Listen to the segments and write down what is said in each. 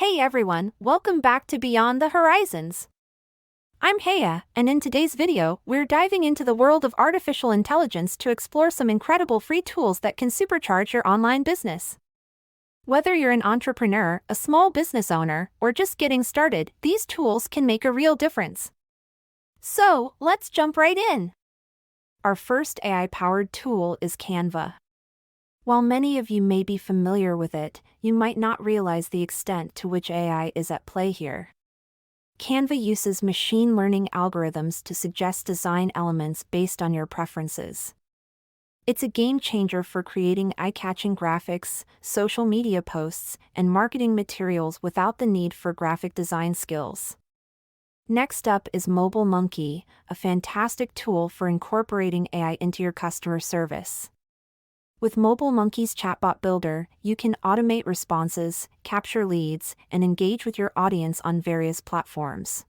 Hey everyone, welcome back to Beyond the Horizons. I'm Haya, and in today's video, we're diving into the world of artificial intelligence to explore some incredible free tools that can supercharge your online business. Whether you're an entrepreneur, a small business owner, or just getting started, these tools can make a real difference. So, let's jump right in. Our first AI-powered tool is Canva. While many of you may be familiar with it, you might not realize the extent to which AI is at play here. Canva uses machine learning algorithms to suggest design elements based on your preferences. It's a game changer for creating eye-catching graphics, social media posts, and marketing materials without the need for graphic design skills. Next up is Mobile Monkey, a fantastic tool for incorporating AI into your customer service. With Mobile Monkey's chatbot builder, you can automate responses, capture leads, and engage with your audience on various platforms.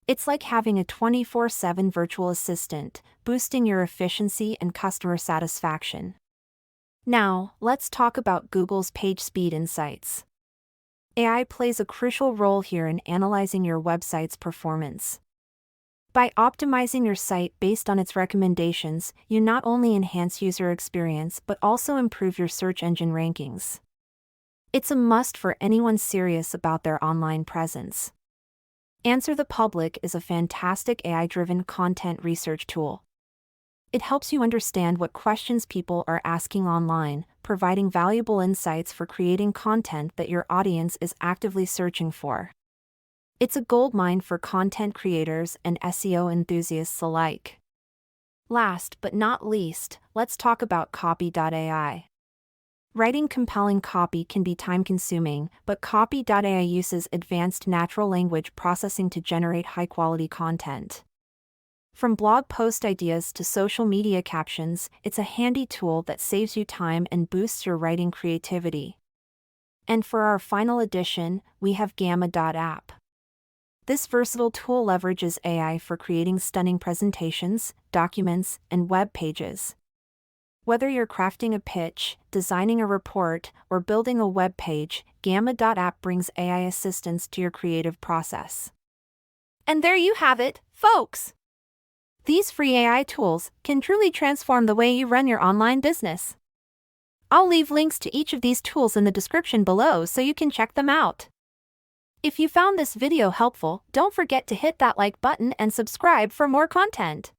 It's like having a 24/7 virtual assistant, boosting your efficiency and customer satisfaction. Now, let's talk about Google's PageSpeed Insights. AI plays a crucial role here in analyzing your website's performance. By optimizing your site based on its recommendations, you not only enhance user experience but also improve your search engine rankings. It's a must for anyone serious about their online presence. Answer the Public is a fantastic AI-driven content research tool. It helps you understand what questions people are asking online, providing valuable insights for creating content that your audience is actively searching for. It's a goldmine for content creators and SEO enthusiasts alike. Last but not least, let's talk about Copy.ai. Writing compelling copy can be time-consuming, but Copy.ai uses advanced natural language processing to generate high-quality content. From blog post ideas to social media captions, it's a handy tool that saves you time and boosts your writing creativity. And for our final addition, we have Gamma.app. This versatile tool leverages AI for creating stunning presentations, documents, and web pages. Whether you're crafting a pitch, designing a report, or building a web page, Gamma.app brings AI assistance to your creative process. And there you have it, folks! These free AI tools can truly transform the way you run your online business. I'll leave links to each of these tools in the description below so you can check them out. If you found this video helpful, don't forget to hit that like button and subscribe for more content.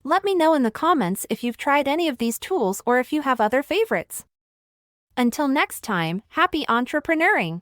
Let me know in the comments if you've tried any of these tools or if you have other favorites. Until next time, happy entrepreneuring!